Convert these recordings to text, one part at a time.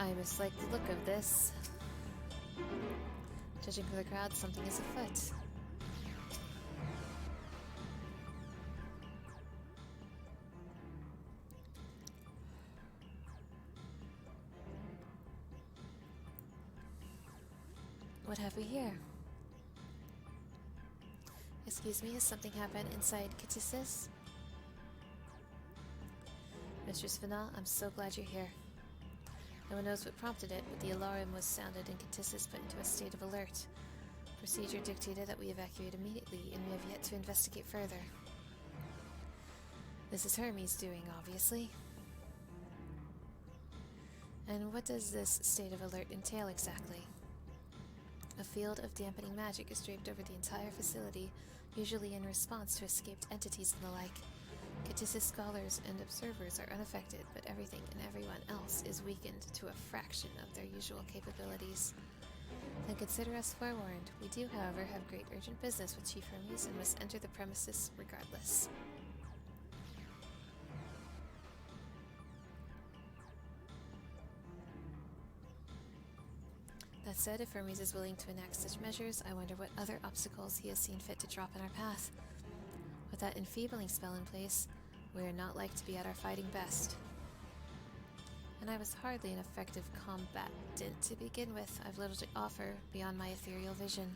I mislike the look of this. Judging from the crowd, something is afoot. What have we here? Excuse me, has something happened inside Kittisis? Mistress Vanal, I'm so glad you're here. No one knows what prompted it, but the alarm was sounded and Kittisis put into a state of alert. Procedure dictated that we evacuate immediately, and we have yet to investigate further. This is Hermes' doing, obviously. And what does this state of alert entail exactly? A field of dampening magic is draped over the entire facility, usually in response to escaped entities and the like. Kittisis scholars and observers are unaffected, but everything and everyone else is weakened to a fraction of their usual capabilities. Then consider us forewarned. We do, however, have great urgent business with Chief Hermes and must enter the premises regardless. That said, if Hermes is willing to enact such measures, I wonder what other obstacles he has seen fit to drop in our path. With that enfeebling spell in place, we are not like to be at our fighting best. And I was hardly an effective combatant to begin with. I've little to offer beyond my ethereal vision.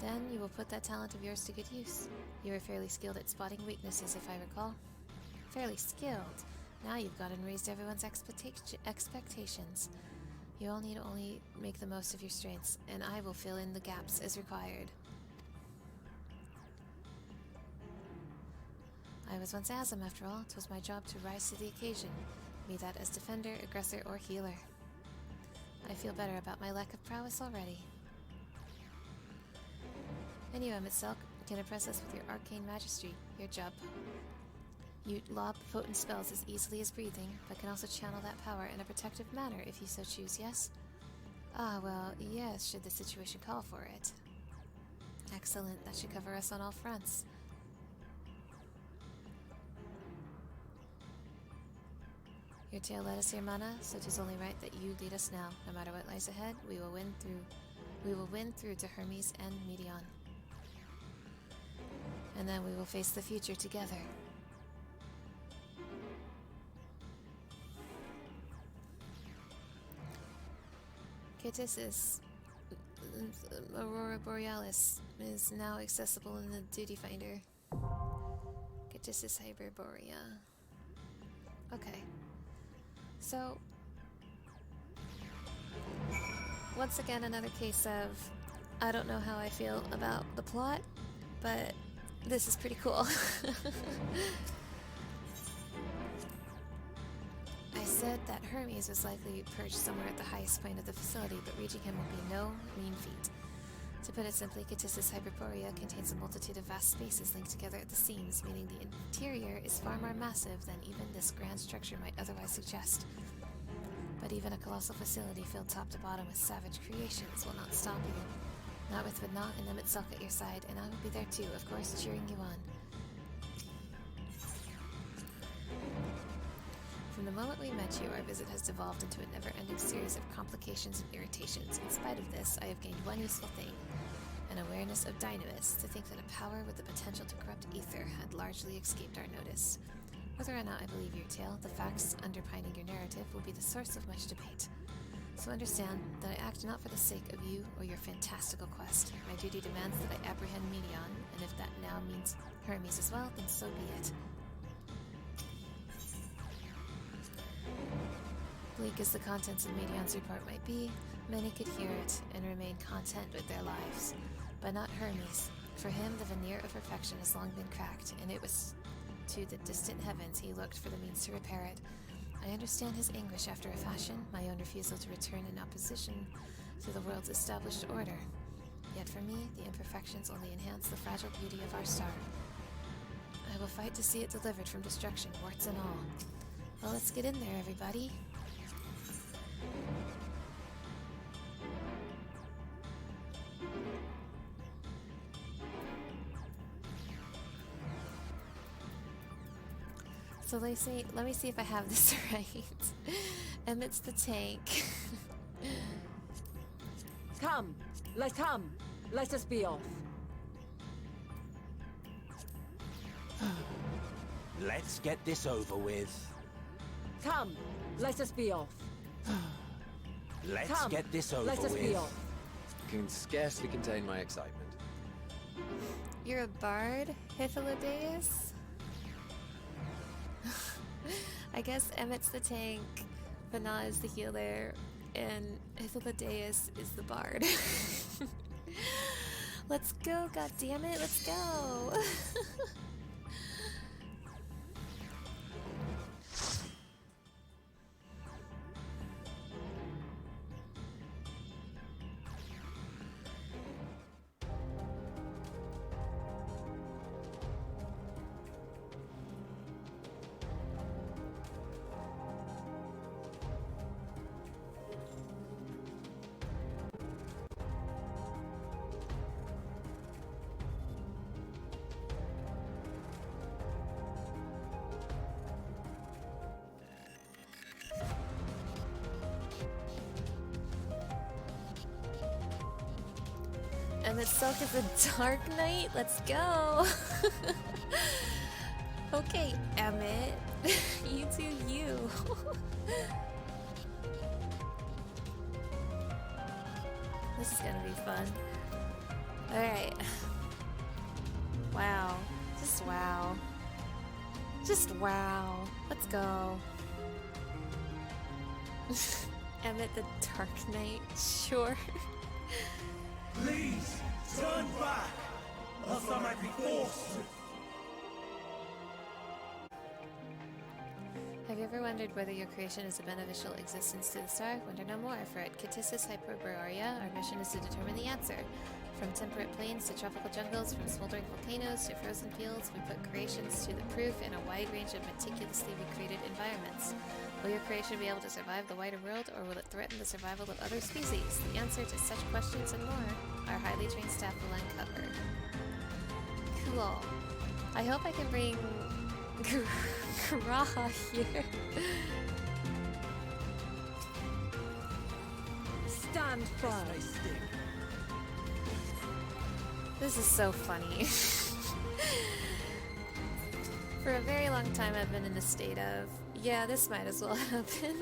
Then you will put that talent of yours to good use. You are fairly skilled at spotting weaknesses, if I recall. Fairly skilled? Now you've gone and raised everyone's expectations. You all need to only make the most of your strengths, and I will fill in the gaps as required. I was once Asm, after all. 'Twas my job to rise to the occasion, be that as defender, aggressor, or healer. I feel better about my lack of prowess already. And you, Emitselk, can impress us with your arcane magistry, your job. You lob potent spells as easily as breathing, but can also channel that power in a protective manner if you so choose, yes? Ah, well, yes, should the situation call for it. Excellent, that should cover us on all fronts. Your tale led us here, Mana, so 'tis only right that you lead us now. No matter what lies ahead, we will win through to Hermes and Medion. And then we will face the future together. Kittisis Aurora Borealis is now accessible in the Duty Finder. Kittisis Hyperborea. Okay. So, once again, another case of I don't know how I feel about the plot, but this is pretty cool. I said that Hermes was likely perched somewhere at the highest point of the facility, but reaching him will be no mean feat. To put it simply, Kittisis Hyperborea contains a multitude of vast spaces linked together at the seams, meaning the interior is far more massive than even this grand structure might otherwise suggest. But even a colossal facility filled top to bottom with savage creations will not stop you. Not with Vidna and Emitselk at your side, and I will be there too, of course, cheering you on. From the moment we met you, our visit has devolved into a never-ending series of complications and irritations. In spite of this, I have gained one useful thing, an awareness of dynamis, to think that a power with the potential to corrupt ether had largely escaped our notice. Whether or not I believe your tale, the facts underpinning your narrative will be the source of much debate. So understand that I act not for the sake of you or your fantastical quest. My duty demands that I apprehend Medion, and if that now means Hermes as well, then so be it. Bleak as the contents of Medion's report might be, many could hear it and remain content with their lives. But not Hermes. For him, the veneer of perfection has long been cracked, and it was to the distant heavens he looked for the means to repair it. I understand his anguish after a fashion, my own refusal to return in opposition to the world's established order. Yet for me, the imperfections only enhance the fragile beauty of our star. I will fight to see it delivered from destruction, warts and all. Well, let's get in there, everybody. So let me see if I have this right. Emmett's the tank. Come, let us be off. Let's get this over with. Come, let us be off. Let's Come, get this over let us with. be off. Can scarcely contain my excitement. You're a bard, Hythlodaeus? I guess Emmett's the tank, Vana is the healer, and Hythlodaeus is the bard. Let's go, goddammit, let's go! Emmett Silk is a Dark Knight? Let's go! Okay, Emmett. You do you. This is gonna be fun. Alright. Wow. Just wow. Just wow. Let's go. Emmett the Dark Knight? Sure. Please, turn back, else I might be forced to. Have you ever wondered whether your creation is a beneficial existence to the star? Wonder no more, for at Catissus Hyperborea, our mission is to determine the answer. From temperate plains to tropical jungles, from smoldering volcanoes to frozen fields, we put creations to the proof in a wide range of meticulously recreated environments. Will your creation be able to survive the wider world, or will it threaten the survival of other species? The answer to such questions and more, our highly trained staff will uncover. Cool. I hope I can bring Karaha here. Stand firm. This is so funny. For a very long time I've been in a state of, yeah, this might as well happen.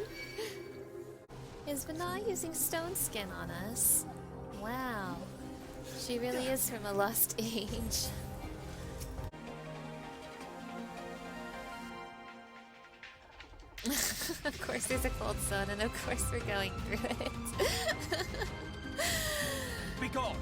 Is Vana using stone skin on us? Wow. She really is from a lost age. Of course there's a cold sun, and of course we're going through it. Be gone!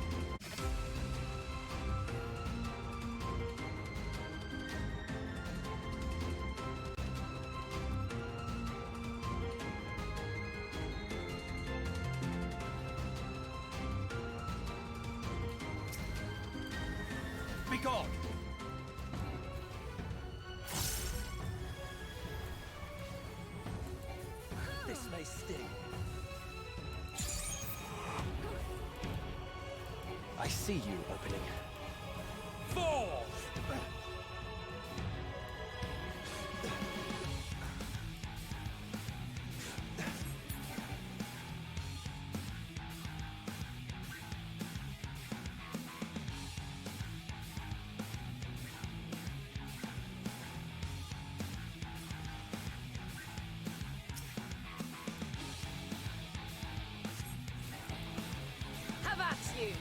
Be gone! This may sting. I see you opening. Fall! Have at you!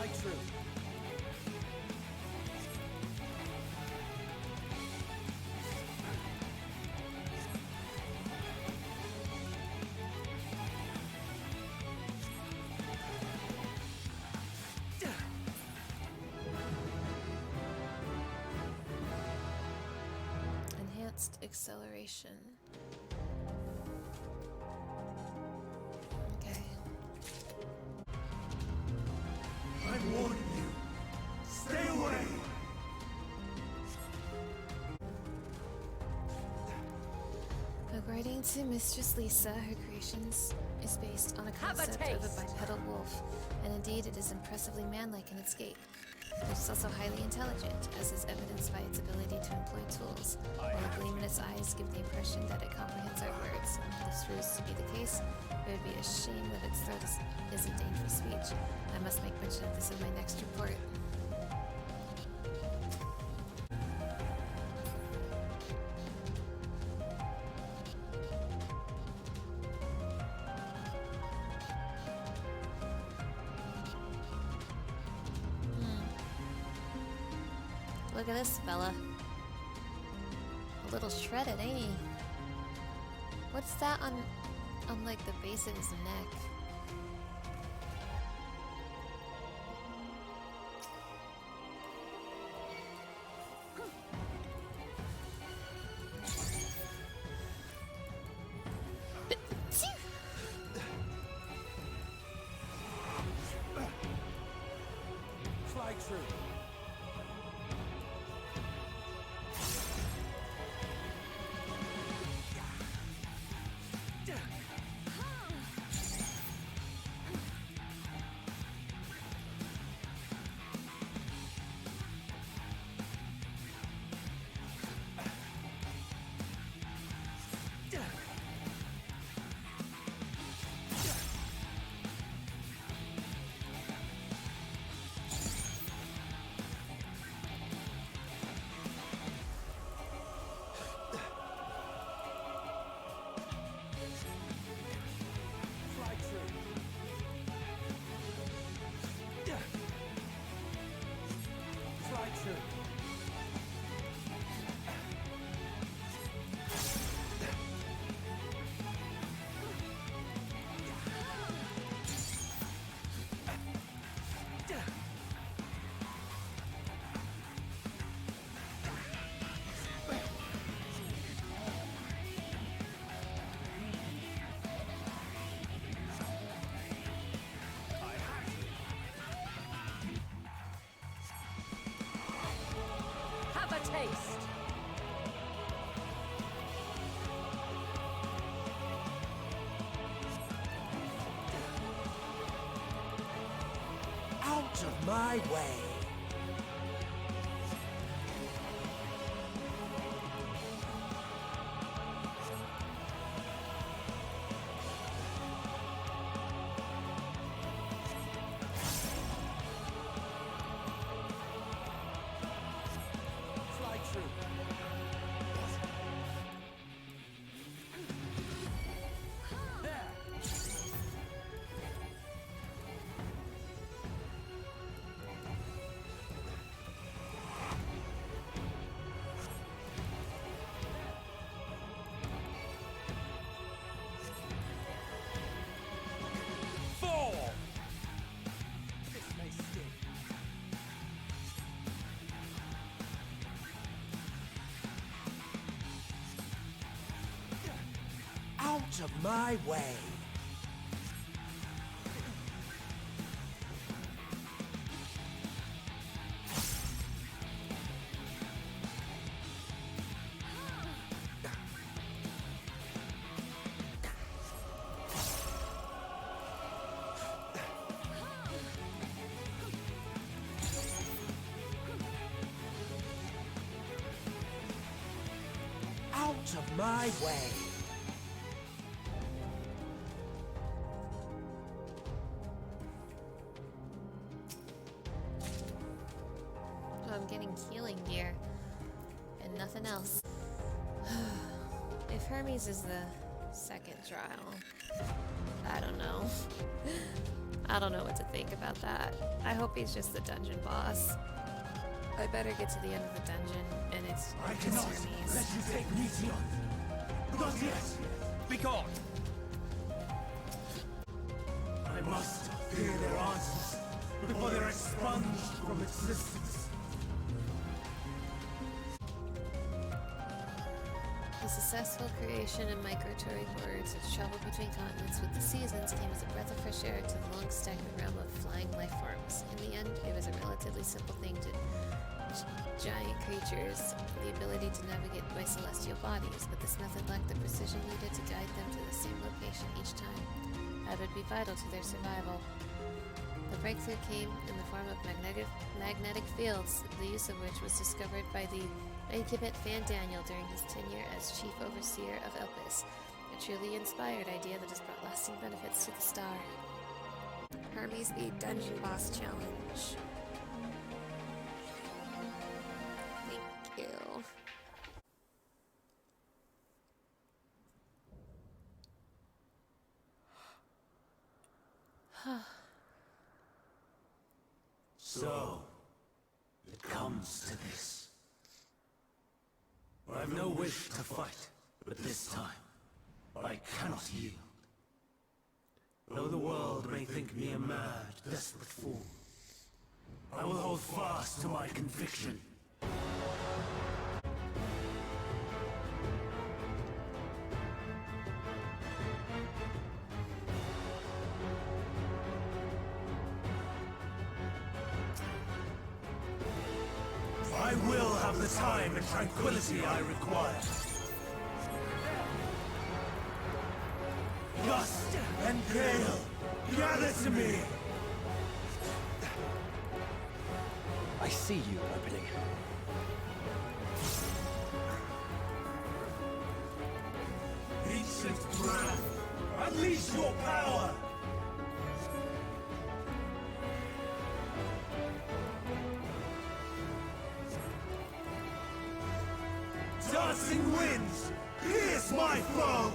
Fly true. Enhanced acceleration. Okay. I'm warning you. Stay away. According to Mistress Lisa, her creations is based on a Have a concept of a taste. bipedal wolf, and indeed it is impressively manlike in its gait. It is also highly intelligent, as is evidenced by its ability to employ tools, while a gleam in its eyes give the impression that it comprehends our words. If this proves to be the case, it would be a shame that its throat is a dangerous speech. I must make mention of this in my next report. Look at this fella. A little shredded, ain't he? What's that on like the base of his neck? Fly true. Fly true. Fly true. Have a taste. Out of my way. Fly true. Fall. This may sting. Out of my way. Out of my way. Oh, I'm getting healing gear. And nothing else. If Hermes is the second trial, I don't know. I don't know what to think about that. I hope he's just the dungeon boss. I better get to the end of the dungeon, and it's I just cannot Hermes. let you take Meteon. Not yet. Be gone! I must hear their answers before they're expunged from existence. The successful creation of migratory birds which travel between continents with the seasons came as a breath of fresh air to the long stagnant realm of flying life forms. In the end, it was a relatively simple thing to giant creatures, the ability to navigate by celestial bodies, but this method lacked the precision needed to guide them to the same location each time. That would be vital to their survival. The breakthrough came in the form of magnetic fields, the use of which was discovered by the incubant Fan Daniel during his tenure as chief overseer of Elpis, a truly inspired idea that has brought lasting benefits to the star. Hermes the Dungeon Boss Challenge. Thank you. So, it comes to this. I've no wish to fight, but this time, I cannot yield. Though the world may think me a mad, desperate fool, I will hold fast to my conviction. I will have the time and tranquility I require. Gust and gale, gather to me! I see you opening. Ancient breath, unleash your power! Dancing winds, pierce my foes!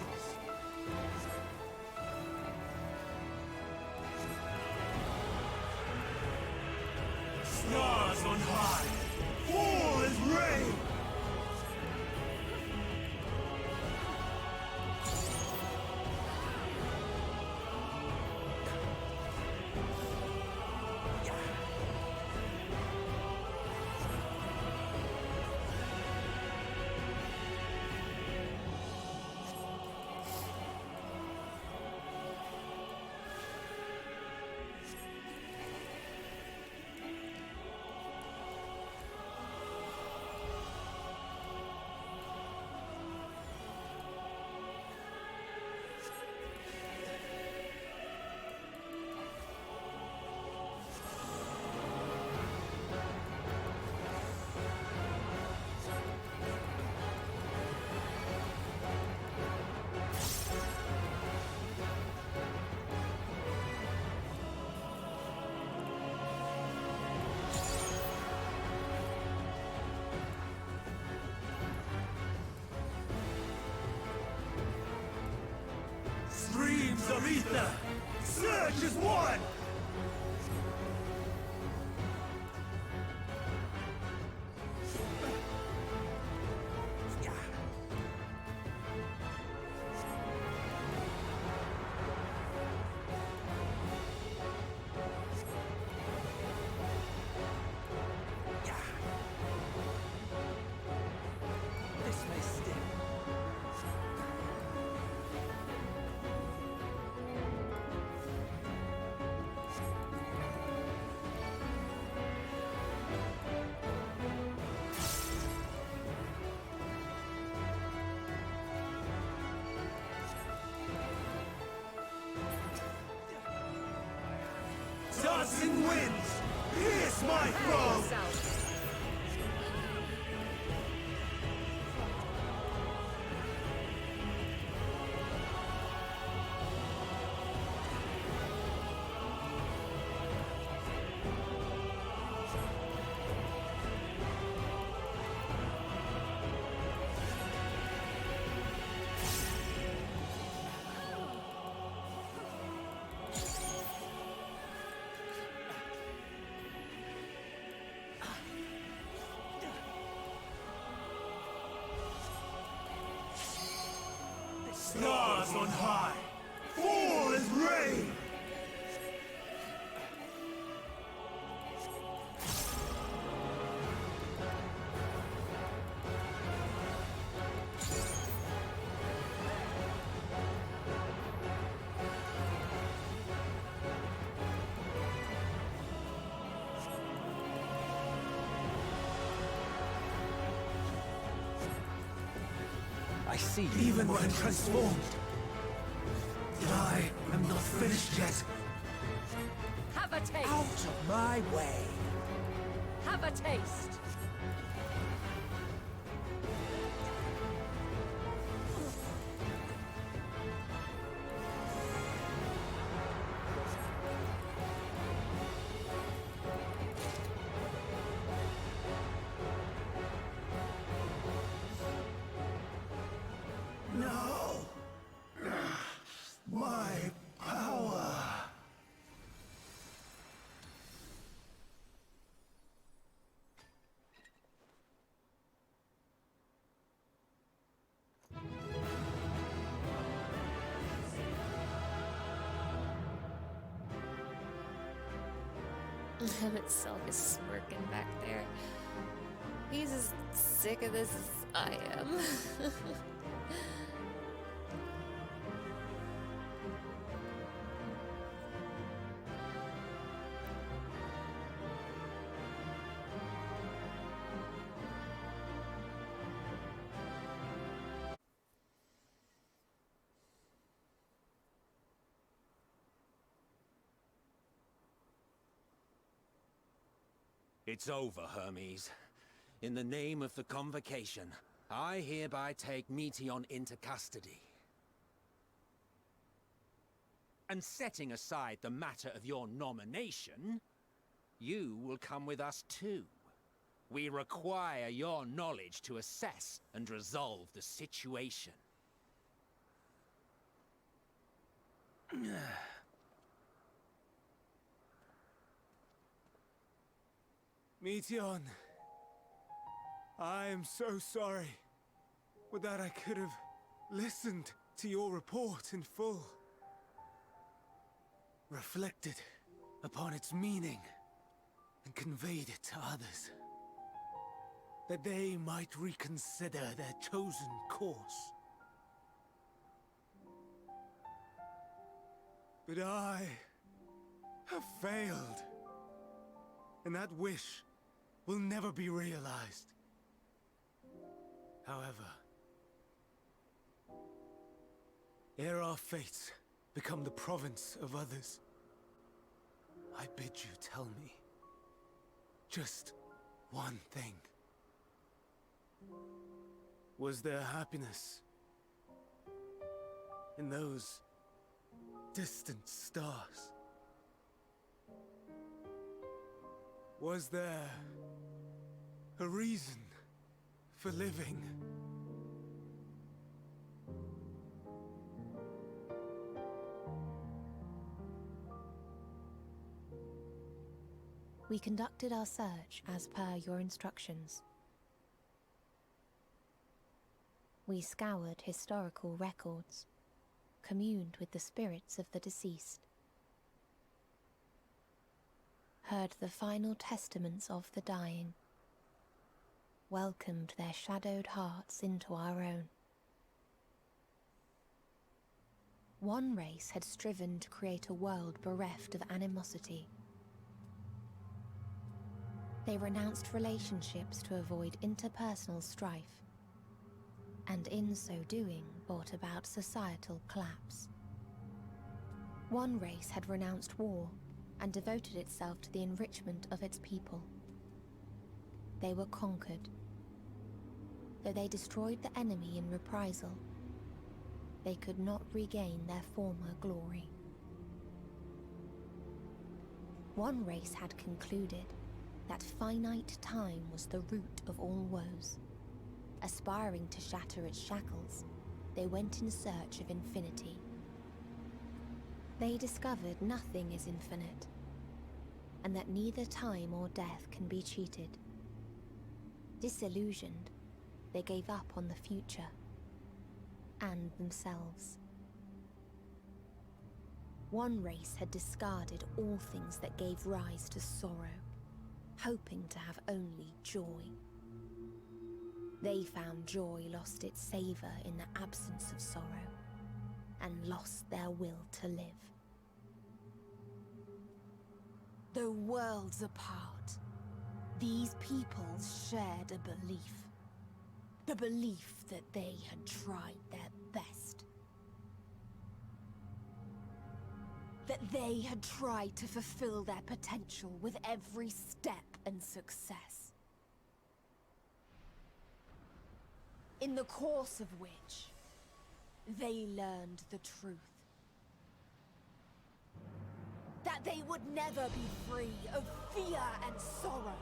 Stars on high, fall as rain! Streams of ether! Surge as one! This may sting. Dancing winds, pierce my foe! South. I see you. Even when transformed. But I am not finished yet. Have a taste! Out of my way. Have a taste! No! My power! Him itself is smirking back there. He's as sick of this as I am. It's over, Hermes. In the name of the Convocation, I hereby take Meteion into custody. And setting aside the matter of your nomination, you will come with us too. We require your knowledge to assess and resolve the situation. Meteion, I am so sorry. Would that I could have listened to your report in full. Reflected upon its meaning and conveyed it to others. That they might reconsider their chosen course. But I have failed. And that wish will never be realized. However, ere our fates become the province of others, I bid you tell me just one thing. Was there happiness in those distant stars? Was there a reason for living? We conducted our search as per your instructions. We scoured historical records, communed with the spirits of the deceased, heard the final testaments of the dying, welcomed their shadowed hearts into our own. One race had striven to create a world bereft of animosity. They renounced relationships to avoid interpersonal strife, and in so doing brought about societal collapse. One race had renounced war and devoted itself to the enrichment of its people. They were conquered. Though they destroyed the enemy in reprisal, they could not regain their former glory. One race had concluded that finite time was the root of all woes. Aspiring to shatter its shackles, they went in search of infinity. They discovered nothing is infinite, and that neither time or death can be cheated. Disillusioned, they gave up on the future, and themselves. One race had discarded all things that gave rise to sorrow, hoping to have only joy. They found joy lost its savor in the absence of sorrow, and lost their will to live. Though worlds apart, these peoples shared a belief. The belief that they had tried their best. That they had tried to fulfill their potential with every step and success. In the course of which, they learned the truth. That they would never be free of fear and sorrow,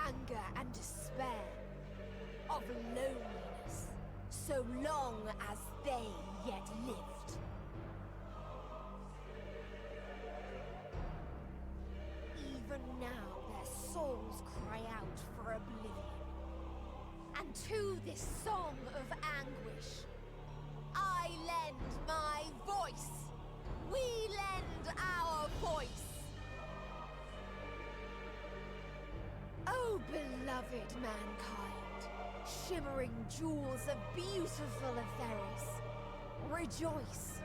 anger and despair, of loneliness, so long as they yet lived. Even now their souls cry out for oblivion. And to this song of anguish, I lend my voice. We lend our voice. Oh, beloved mankind, shimmering jewels of beautiful Aetheris, rejoice,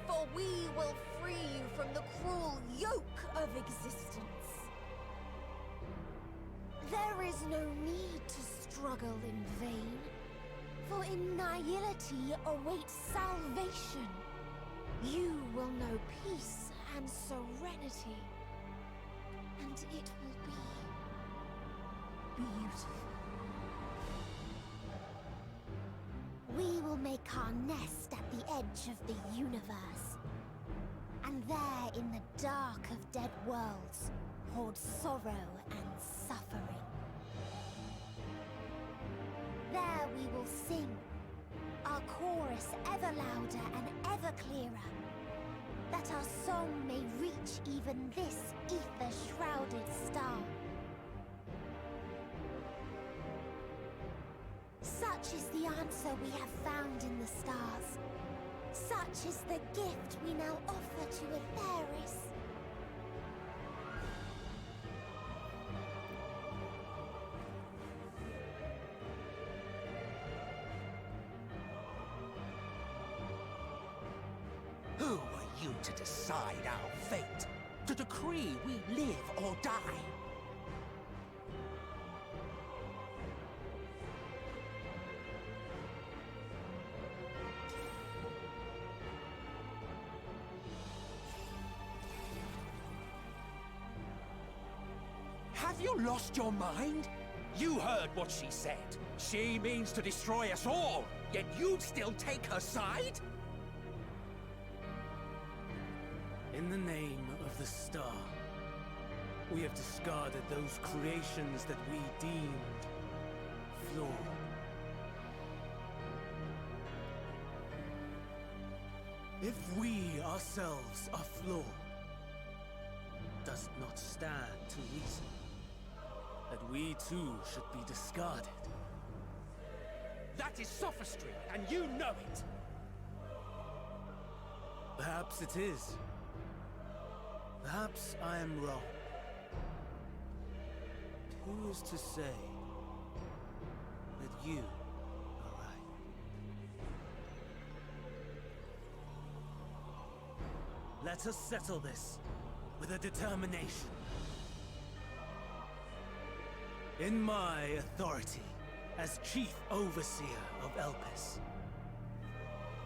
for we will free you from the cruel yoke of existence. There is no need to struggle in vain, for in nihility awaits salvation. You will know peace and serenity, and it will be beautiful. We will make our nest at the edge of the universe, and there in the dark of dead worlds hoard sorrow and suffering. There we will sing, our chorus ever louder and ever clearer, that our song may reach even this ether-shrouded star. Such is the answer we have found in the stars. Such is the gift we now offer to Aetheris. Who are you to decide our fate? To decree we live or die? Have you lost your mind? You heard what she said. She means to destroy us all, yet you'd still take her side? In the name of the star, we have discarded those creations that we deemed flawed. If we ourselves are flawed, does it not stand to reason that we too should be discarded? That is sophistry, and you know it! Perhaps it is. Perhaps I am wrong. Who is to say that you are right? Let us settle this with a determination. In my authority as Chief Overseer of Elpis,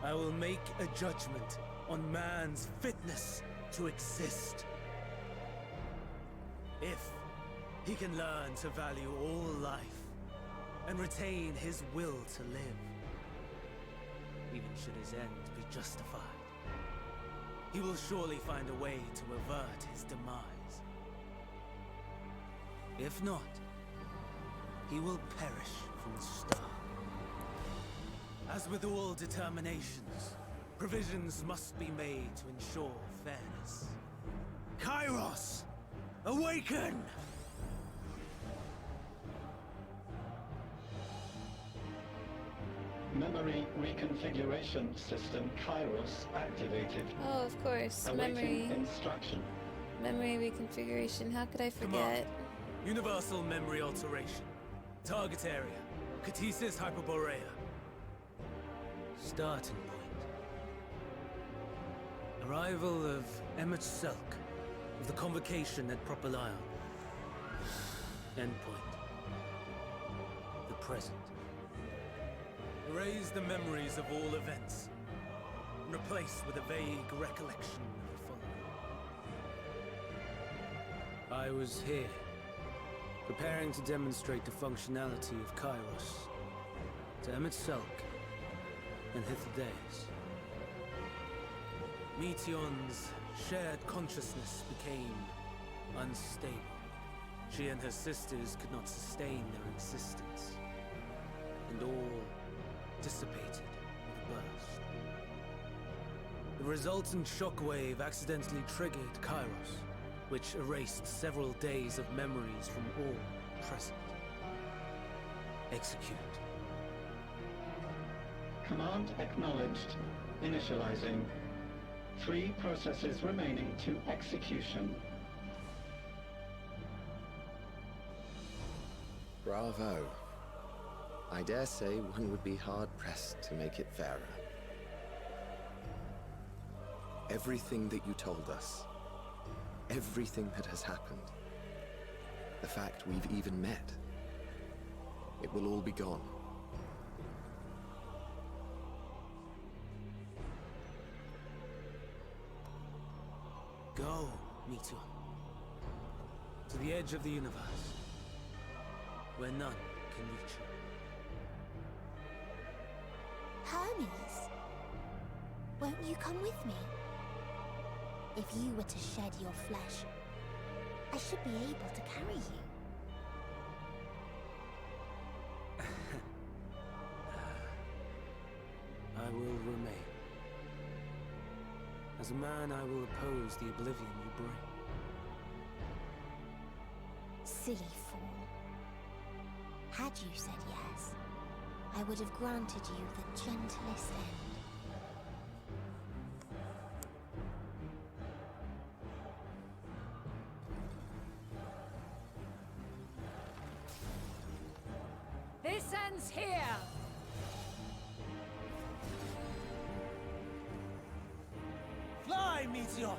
I will make a judgment on man's fitness to exist. If he can learn to value all life and retain his will to live, even should his end be justified, he will surely find a way to avert his demise. If not, he will perish from the start. As with all determinations, provisions must be made to ensure fairness. Kairos! Awaken! Memory reconfiguration system Kairos activated. Oh, of course. Awaiting Memory. instruction. Memory reconfiguration. How could I forget? Universal memory alteration. Target area. Catesis Hyperborea. Starting point. Arrival of Emmet Selk of the Convocation at Propylion. Endpoint. The present. Erase the memories of all events. And replace with a vague recollection of the following. I was here, preparing to demonstrate the functionality of Kairos to Emmett Selk and Hitherdays. Meteon's shared consciousness became unstable. She and her sisters could not sustain their existence, and all dissipated with a burst. The resultant shockwave accidentally triggered Kairos, which erased several days of memories from all present. Execute. Command acknowledged. Initializing. 3 processes remaining to execution. Bravo. I dare say one would be hard-pressed to make it fairer. Everything that you told us, everything that has happened, the fact we've even met, it will all be gone. Go, Meteon. To the edge of the universe, where none can reach you. Hermes, won't you come with me? If you were to shed your flesh, I should be able to carry you. I will remain. As a man, I will oppose the oblivion you bring. Silly fool. Had you said yes, I would have granted you the gentlest end. This ends here! Fly, Meteon!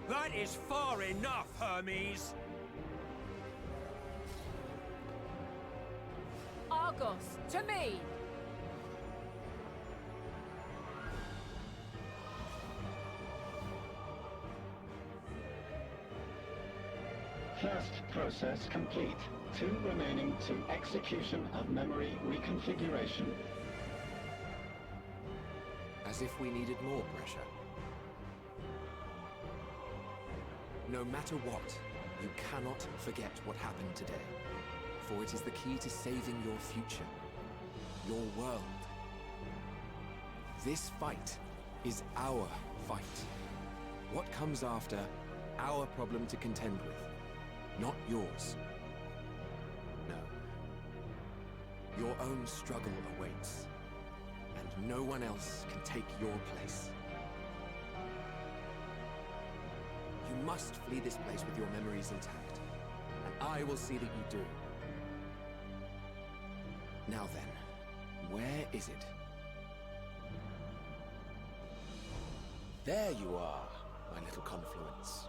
That is far enough, Hermes! Argos, to me! First process complete. 2 remaining to execution of memory reconfiguration. As if we needed more pressure. No matter what, you cannot forget what happened today. For it is the key to saving your future. Your world. This fight is our fight. What comes after, our problem to contend with. Not yours. No. Your own struggle awaits. And no one else can take your place. You must flee this place with your memories intact. And I will see that you do. Now then, where is it? There you are, my little confluence.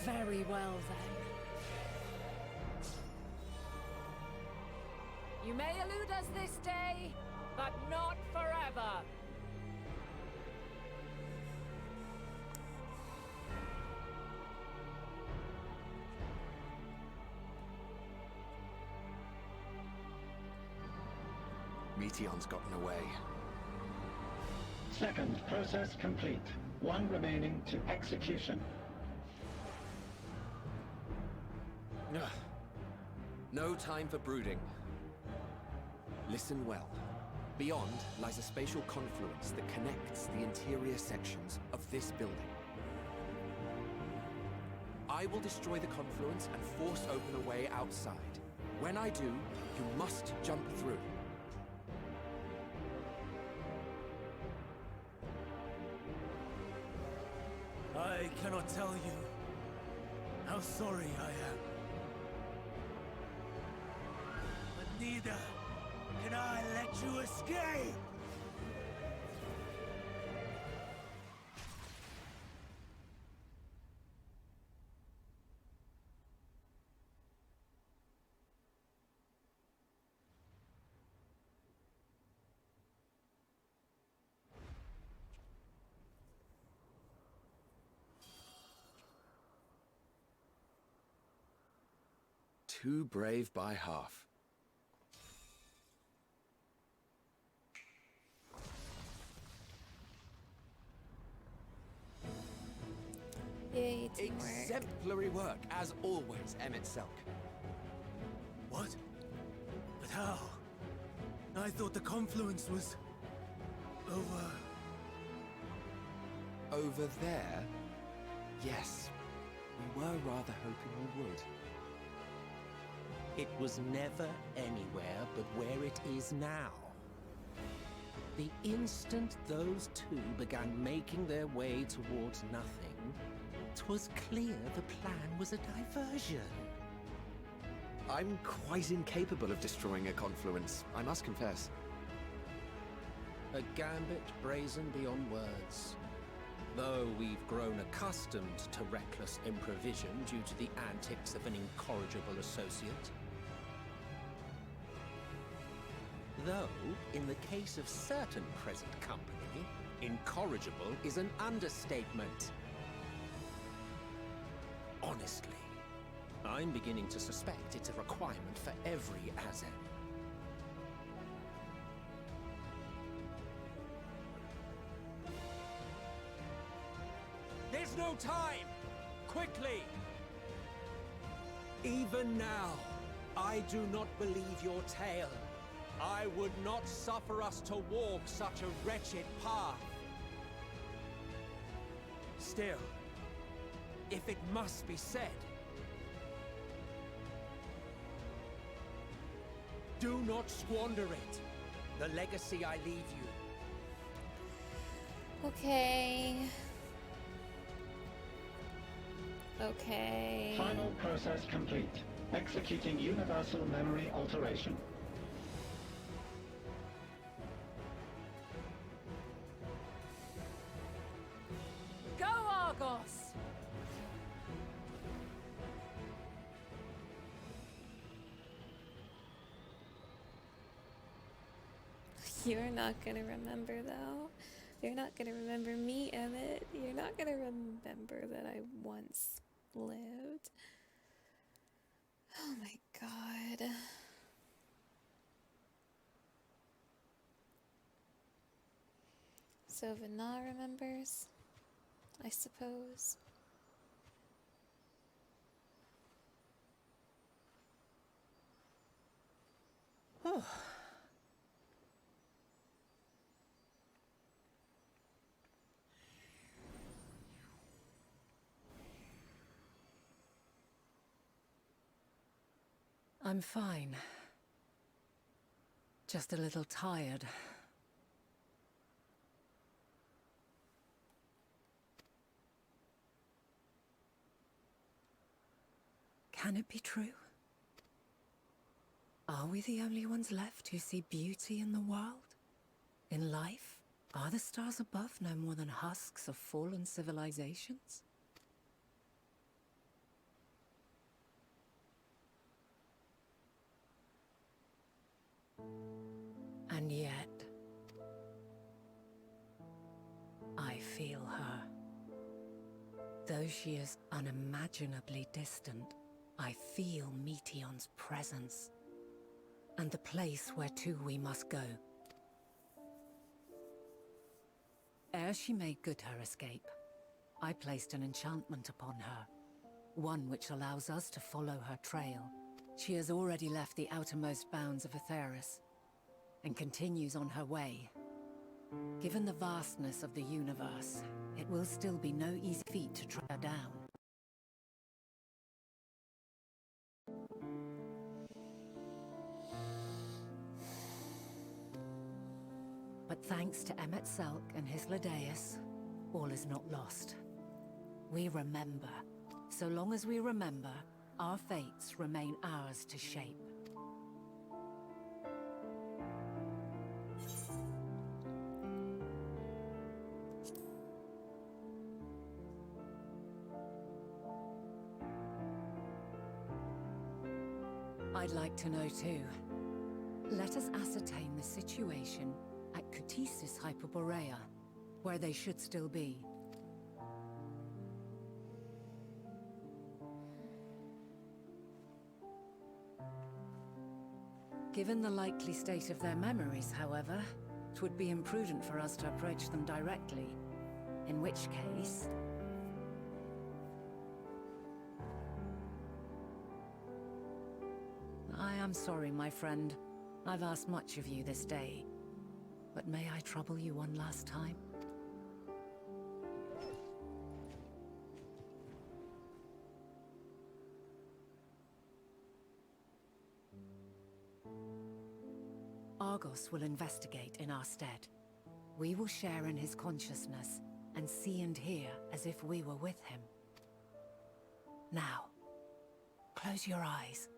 Very well, then. You may elude us this day, but not forever. Meteon's gotten away. Second process complete. 1 remaining to execution. No time for brooding. Listen well. Beyond lies a spatial confluence that connects the interior sections of this building. I will destroy the confluence and force open a way outside. When I do, you must jump through. I cannot tell you how sorry I am. But neither can I let you escape! Too brave by half. Yay, teamwork. Exemplary work, as always, Emmett Selk. What? But how? I thought the confluence was... over... Over there? Yes. We were rather hoping we would. It was never anywhere but where it is now. The instant those two began making their way towards nothing, 'twas clear the plan was a diversion. I'm quite incapable of destroying a confluence, I must confess. A gambit brazen beyond words. Though we've grown accustomed to reckless improvision due to the antics of an incorrigible associate. Though, in the case of certain present company, incorrigible is an understatement. Honestly, I'm beginning to suspect it's a requirement for every Azen. There's no time! Quickly! Even now, I do not believe your tale. I would not suffer us to walk such a wretched path. Still, if it must be said, do not squander it. The legacy I leave you. Okay. Okay. Final process complete. Executing universal memory alteration. Go, Argos! You're not gonna remember, though. You're not gonna remember me, Emmett. You're not gonna remember that I once lived. Oh my god. So Vana remembers, I suppose. I'm fine. Just a little tired. Can it be true? Are we the only ones left who see beauty in the world? In life? Are the stars above no more than husks of fallen civilizations? And yet, I feel her. Though she is unimaginably distant, I feel Meteion's presence, and the place where to we must go. Ere she made good her escape, I placed an enchantment upon her, one which allows us to follow her trail. She has already left the outermost bounds of Aetheris. and continues on her way. Given the vastness of the universe, it will still be no easy feat to track her down. But thanks to Emmet Selk and his Ladeus, all is not lost. We remember. So long as we remember, our fates remain ours to shape. I'd like to know too. Let us ascertain the situation at Cutisis Hyperborea, where they should still be. Given the likely state of their memories, however, it would be imprudent for us to approach them directly. In which case... I am sorry, my friend. I've asked much of you this day. But may I trouble you one last time? Argos will investigate in our stead. We will share in his consciousness and see and hear as if we were with him. Now, close your eyes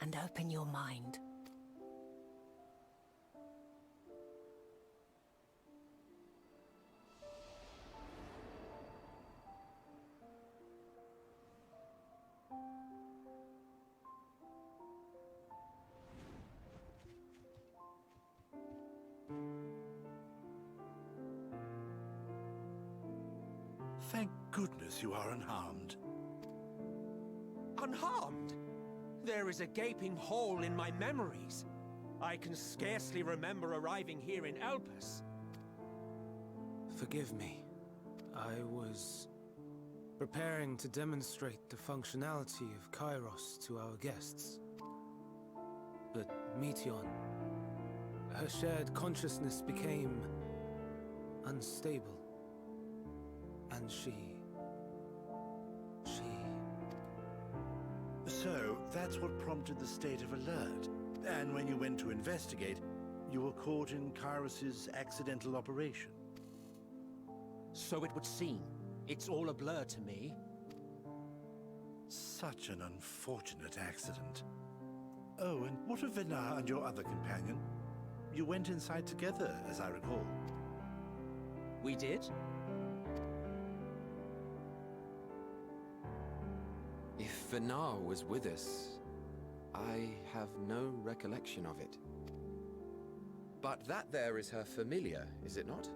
and open your mind. Thank goodness you are unharmed. Unharmed? There is a gaping hole in my memories. I can scarcely remember arriving here in Elpis. Forgive me. I was preparing to demonstrate the functionality of Kairos to our guests. But Meteon, her shared consciousness became unstable. And she... So, that's what prompted the state of alert. And when you went to investigate, you were caught in Kairos's accidental operation. So it would seem. It's all a blur to me. Such an unfortunate accident. Oh, and what of Vinar and your other companion? You went inside together, as I recall. We did? If Vinar was with us, I have no recollection of it. But that there is her familiar, is it not?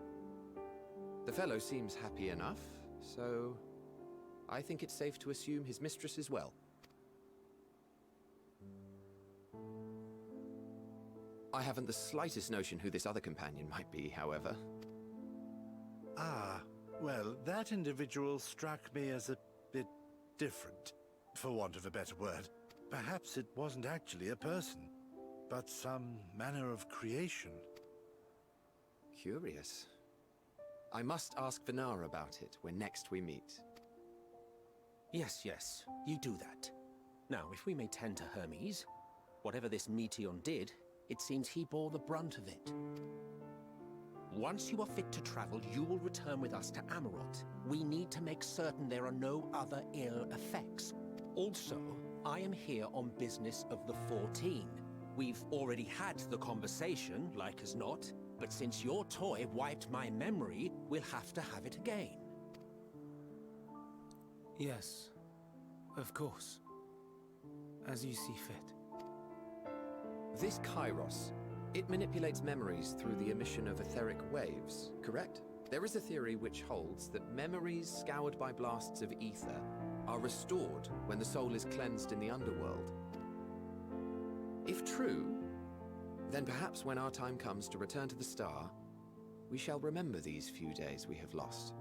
The fellow seems happy enough, so I think it's safe to assume his mistress is well. I haven't the slightest notion who this other companion might be, however. Ah, well, that individual struck me as a bit different, for want of a better word. Perhaps it wasn't actually a person, but some manner of creation. Curious. I must ask Vinar about it when next we meet. Yes, you do that. Now, if we may tend to Hermes, whatever this Meteon did, it seems he bore the brunt of it. Once you are fit to travel, you will return with us to Amarot. We need to make certain there are no other ill effects. Also, I am here on business of the 14. We've already had the conversation, like as not, but since your toy wiped my memory, we'll have to have it again. Yes, of course. As you see fit. This Kairos, it manipulates memories through the emission of etheric waves, correct? There is a theory which holds that memories scoured by blasts of ether are restored when the soul is cleansed in the underworld. If true, then perhaps when our time comes to return to the star, we shall remember these few days we have lost.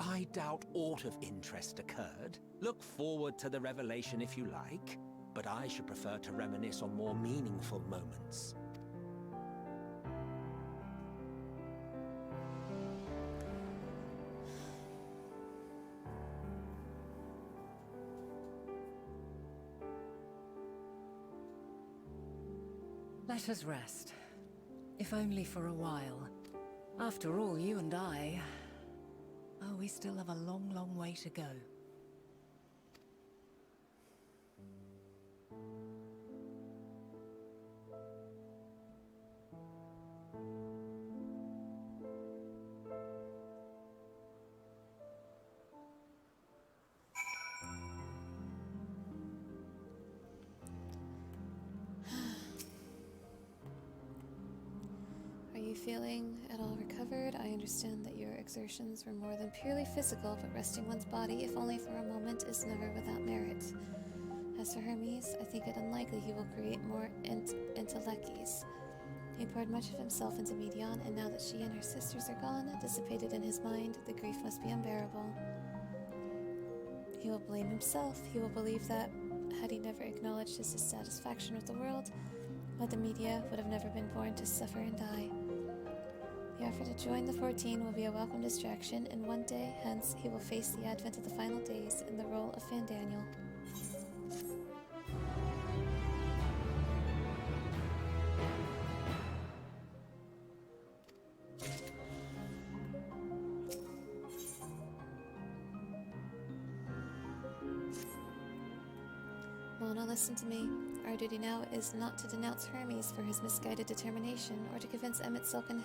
I doubt aught of interest occurred. Look forward to the revelation if you like, but I should prefer to reminisce on more meaningful moments. Let us rest. If only for a while. After all, you and I... Oh, we still have a long, long way to go. Are you feeling at all recovered? I understand that your exertions were more than purely physical, but resting one's body, if only for a moment, is never without merit. As for Hermes, I think it unlikely he will create more Entelechies. He poured much of himself into Medion, and now that she and her sisters are gone, dissipated in his mind, the grief must be unbearable. He will blame himself. He will believe that, had he never acknowledged his dissatisfaction with the world, the media would have never been born to suffer and die. The offer to join the 14 will be a welcome distraction, and one day, hence, he will face the advent of the final days in the role of Fandaniel. Mona, listen to me. Our duty now is not to denounce Hermes for his misguided determination, or to convince Emet-Selch and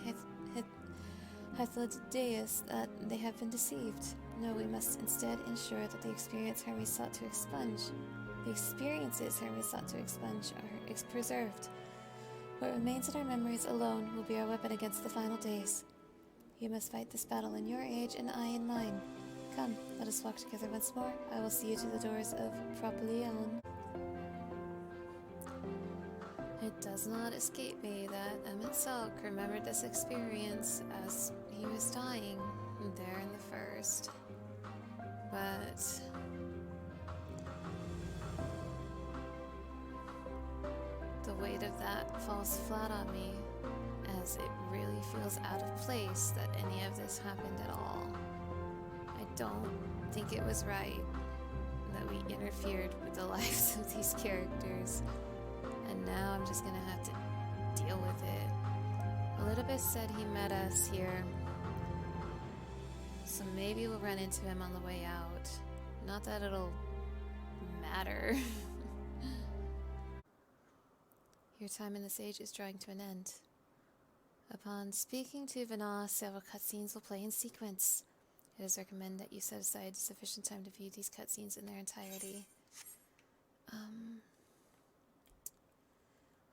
Hythlodaeus that they have been deceived. No, we must instead ensure that the experiences Hermes sought to expunge are preserved. What remains in our memories alone will be our weapon against the final days. You must fight this battle in your age, and I in mine. Come, let us walk together once more. I will see you to the doors of Propylaeon. It does not escape me that Emet-Selch remembered this experience as he was dying there in the first. But the weight of that falls flat on me, as it really feels out of place that any of this happened at all. I don't think it was right that we interfered with the lives of these characters. And now I'm just gonna have to deal with it. Elidibus said he met us here, so maybe we'll run into him on the way out. Not that it'll matter. Your time in this age is drawing to an end. Upon speaking to Vana, several cutscenes will play in sequence. It is recommended that you set aside sufficient time to view these cutscenes in their entirety.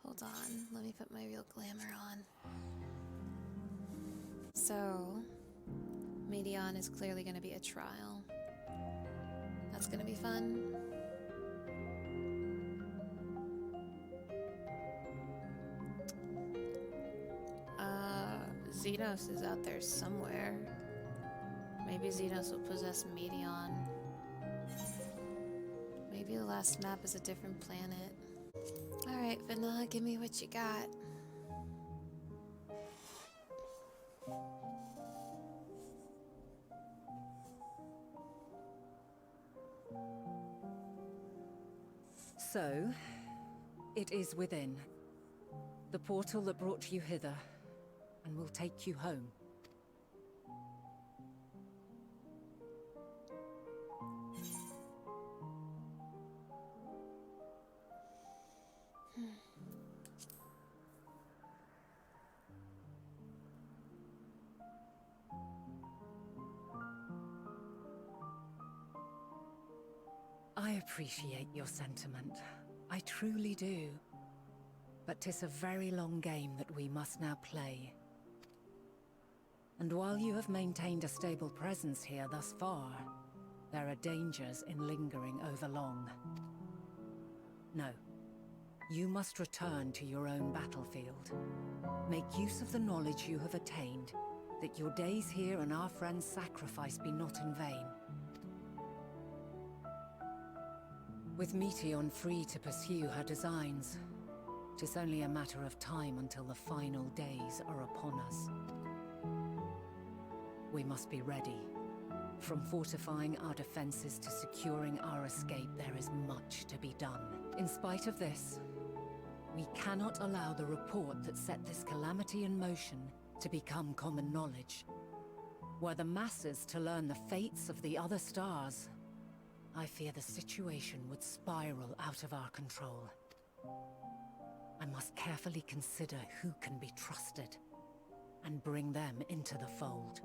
Hold on, let me put my real glamour on. So, Medion is clearly going to be a trial. That's going to be fun. Xenos is out there somewhere. Maybe Xenos will possess Medion. Maybe the last map is a different planet. Alright, Vana, give me what you got. So, it is within. The portal that brought you hither, and will take you home. I appreciate your sentiment. I truly do. But 'tis a very long game that we must now play. And while you have maintained a stable presence here thus far, there are dangers in lingering over long. No. You must return to your own battlefield. Make use of the knowledge you have attained, that your days here and our friends' sacrifice be not in vain. With Meteion free to pursue her designs, 'tis only a matter of time until the final days are upon us. We must be ready. From fortifying our defenses to securing our escape, there is much to be done. In spite of this, We cannot allow the report that set this calamity in motion to become common knowledge. Were the masses to learn the fates of the other stars, I fear the situation would spiral out of our control. I must carefully consider who can be trusted, and bring them into the fold.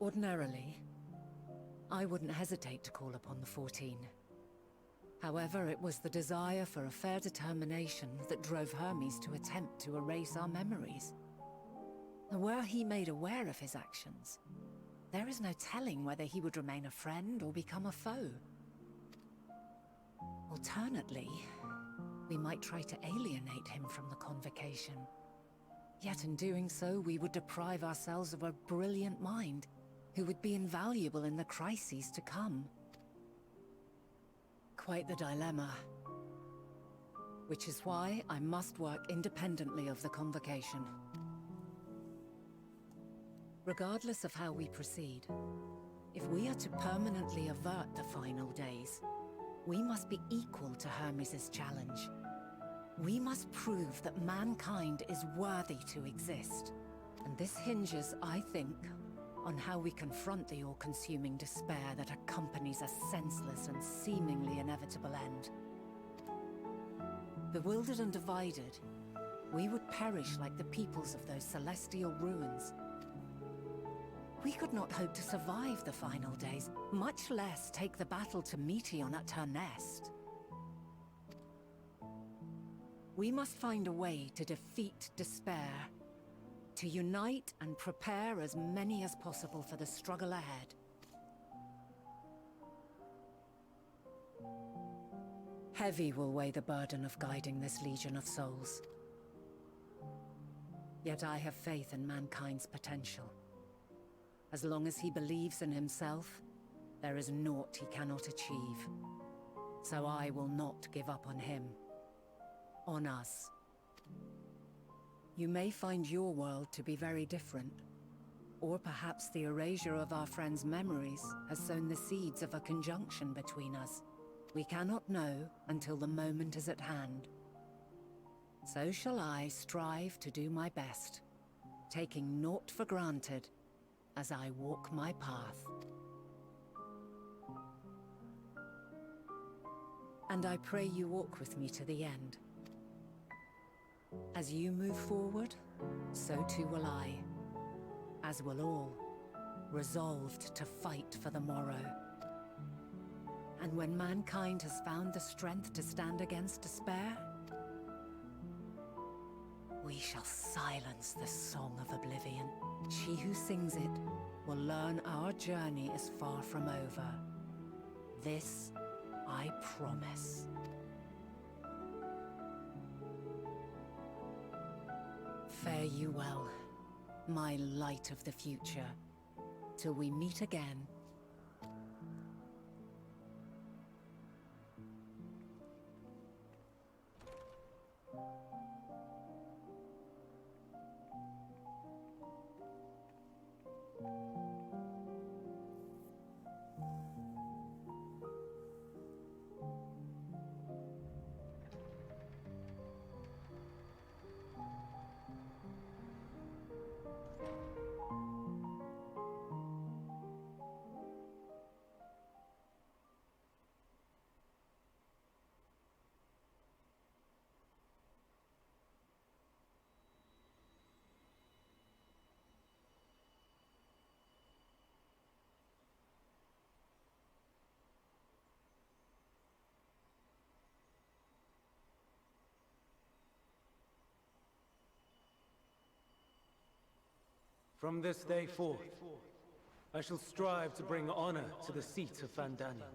Ordinarily, I wouldn't hesitate to call upon the 14. However, it was the desire for a fair determination that drove Hermes to attempt to erase our memories. Were he made aware of his actions, there is no telling whether he would remain a friend or become a foe. Alternately, we might try to alienate him from the convocation. Yet in doing so, we would deprive ourselves of a brilliant mind who would be invaluable in the crises to come. Quite the dilemma. Which is why I must work independently of the convocation. Regardless of how we proceed, if we are to permanently avert the final days, we must be equal to Hermes' challenge. We must prove that mankind is worthy to exist. And this hinges, I think, on how we confront the all-consuming despair that accompanies a senseless and seemingly inevitable end. Bewildered and divided, we would perish like the peoples of those celestial ruins. We could not hope to survive the final days, much less take the battle to Meteion at her nest. We must find a way to defeat despair, to unite and prepare as many as possible for the struggle ahead. Heavy will weigh the burden of guiding this legion of souls. Yet I have faith in mankind's potential. As long as he believes in himself, there is naught he cannot achieve. So I will not give up on him. On us. You may find your world to be very different. Or perhaps the erasure of our friends' memories has sown the seeds of a conjunction between us. We cannot know until the moment is at hand. So shall I strive to do my best, taking naught for granted as I walk my path. And I pray you walk with me to the end. As you move forward, so too will I, as will all, resolved to fight for the morrow. And when mankind has found the strength to stand against despair, we shall silence the song of oblivion. She who sings it will learn our journey is far from over. This I promise. Fare you well, my light of the future, till we meet again. From this day forth, I shall strive to bring honor to the seat of Vandania.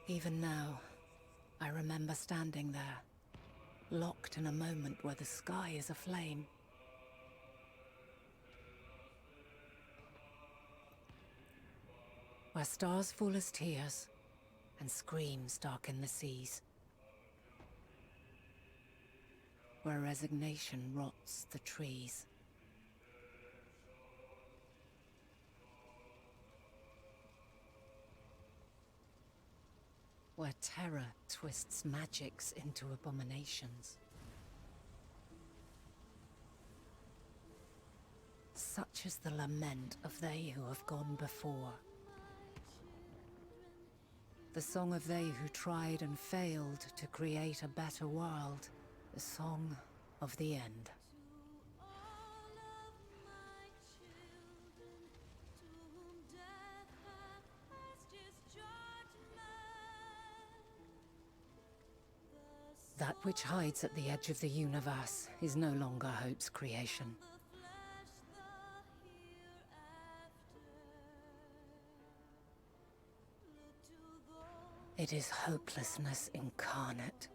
Even now, I remember standing there, locked in a moment where the sky is aflame. Where stars fall as tears, and screams darken the seas. Where resignation rots the trees. Where terror twists magics into abominations. Such is the lament of they who have gone before. The song of they who tried and failed to create a better world. The song of the end. That which hides at the edge of the universe is no longer hope's creation. It is hopelessness incarnate.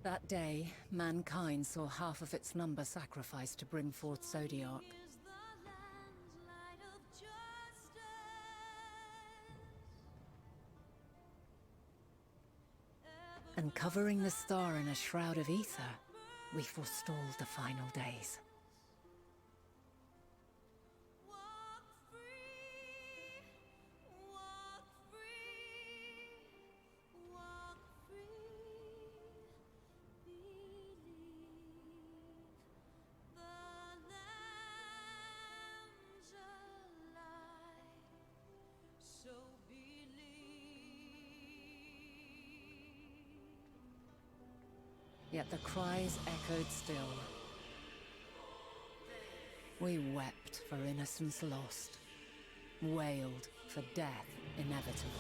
That day, mankind saw half of its number sacrificed to bring forth Zodiark. And covering the star in a shroud of ether, we forestalled the final days. Yet the cries echoed still. We wept for innocence lost, wailed for death inevitable.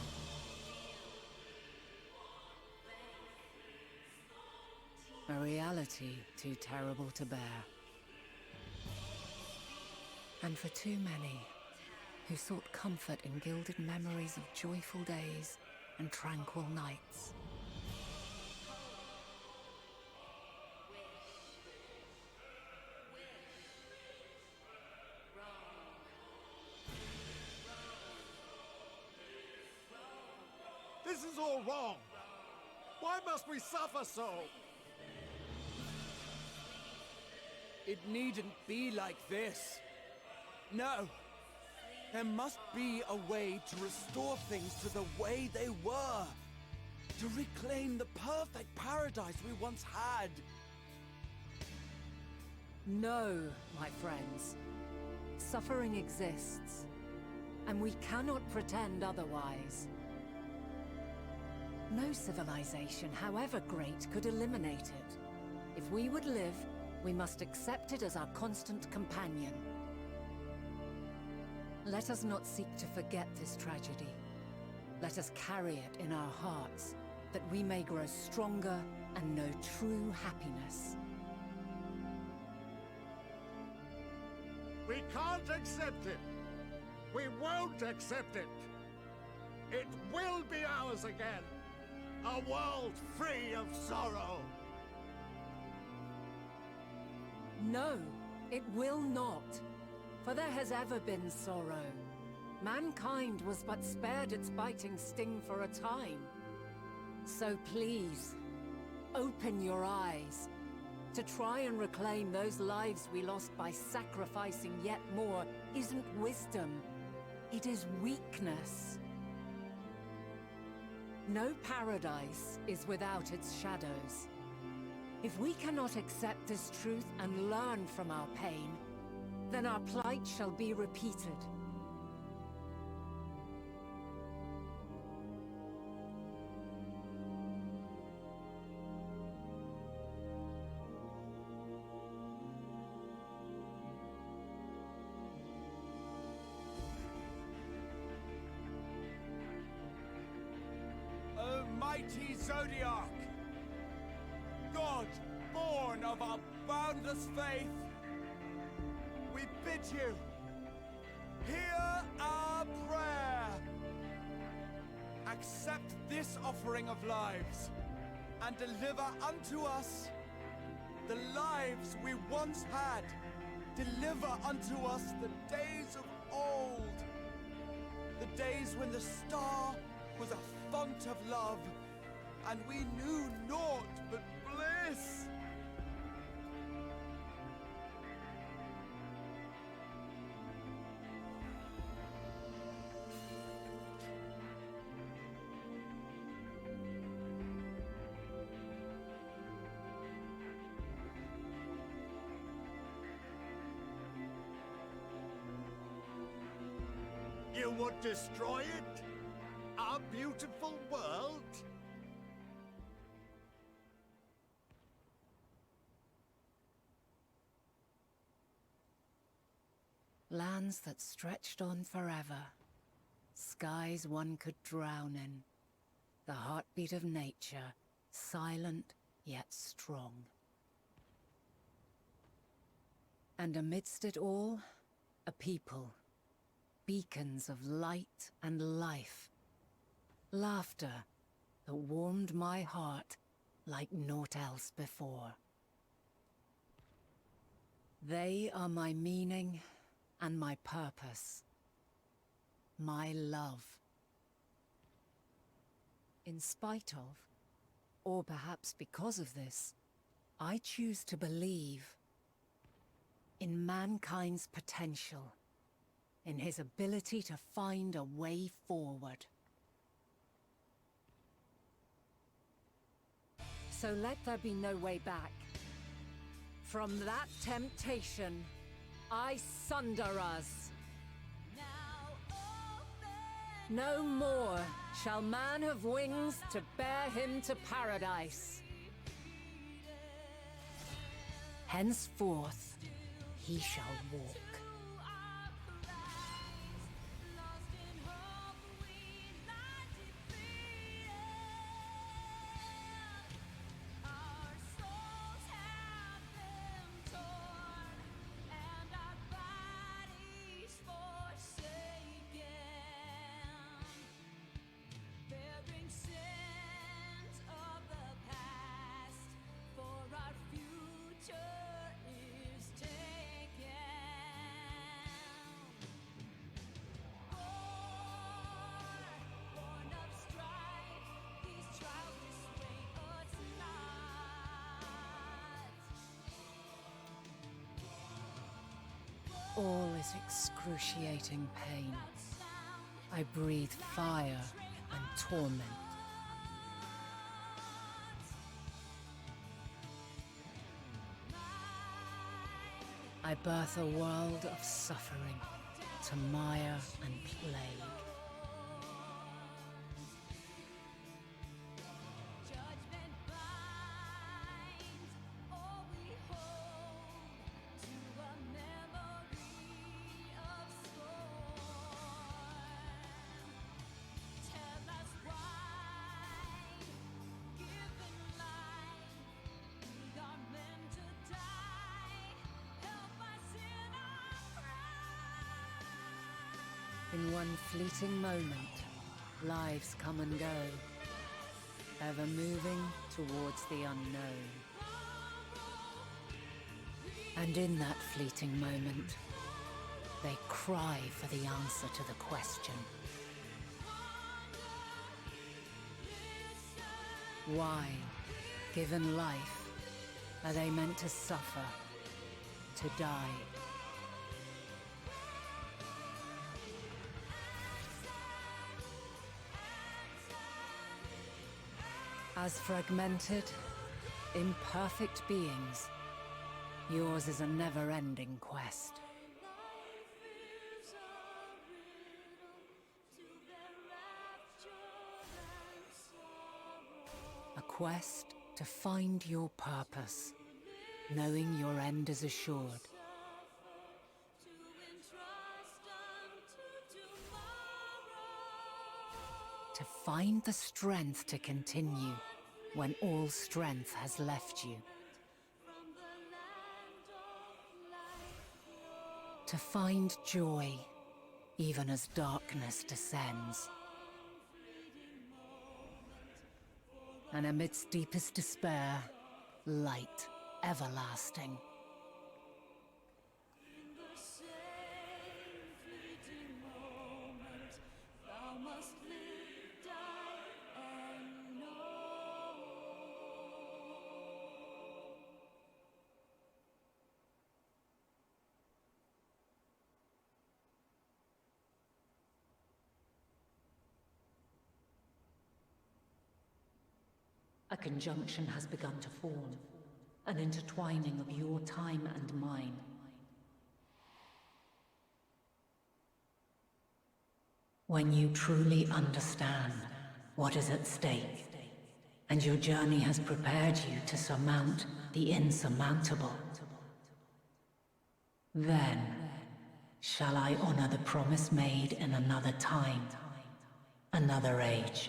A reality too terrible to bear. And for too many who sought comfort in gilded memories of joyful days and tranquil nights. This is all wrong! Why must we suffer so? It needn't be like this. No. There must be a way to restore things to the way they were. To reclaim the perfect paradise we once had. No, my friends. Suffering exists, and we cannot pretend otherwise. No civilization, however great, could eliminate it. If we would live, we must accept it as our constant companion. Let us not seek to forget this tragedy. Let us carry it in our hearts, that we may grow stronger and know true happiness. We can't accept it! We won't accept it! It will be ours again! A world free of sorrow! No, it will not. For there has ever been sorrow. Mankind was but spared its biting sting for a time. So please, open your eyes. To try and reclaim those lives we lost by sacrificing yet more isn't wisdom. It is weakness. No paradise is without its shadows. If we cannot accept this truth and learn from our pain, then our plight shall be repeated. O mighty Zodiark! God, born of our boundless faith, beseech you, hear our prayer. Accept this offering of lives, and deliver unto us the lives we once had. Deliver unto us the days of old, the days when the star was a font of love, and we knew naught but bliss. You would destroy it? Our beautiful world? Lands that stretched on forever. Skies one could drown in. The heartbeat of nature, silent yet strong. And amidst it all, a people. Beacons of light and life. Laughter that warmed my heart like naught else before. They are my meaning and my purpose. My love. In spite of, or perhaps because of this, I choose to believe in mankind's potential. In his ability to find a way forward. So let there be no way back. From that temptation, I sunder us. No more shall man have wings to bear him to paradise. Henceforth, he shall walk. All is excruciating pain. I breathe fire and torment. I birth a world of suffering, to mire and plague. In one fleeting moment, lives come and go, ever moving towards the unknown. And in that fleeting moment, they cry for the answer to the question. Why, given life, are they meant to suffer, to die? As fragmented, imperfect beings, yours is a never-ending quest. A quest to find your purpose, knowing your end is assured. To find the strength to continue when all strength has left you. To find joy, even as darkness descends. And amidst deepest despair, light everlasting. A conjunction has begun to form, an intertwining of your time and mine. When you truly understand what is at stake, and your journey has prepared you to surmount the insurmountable, then shall I honor the promise made in another time, another age.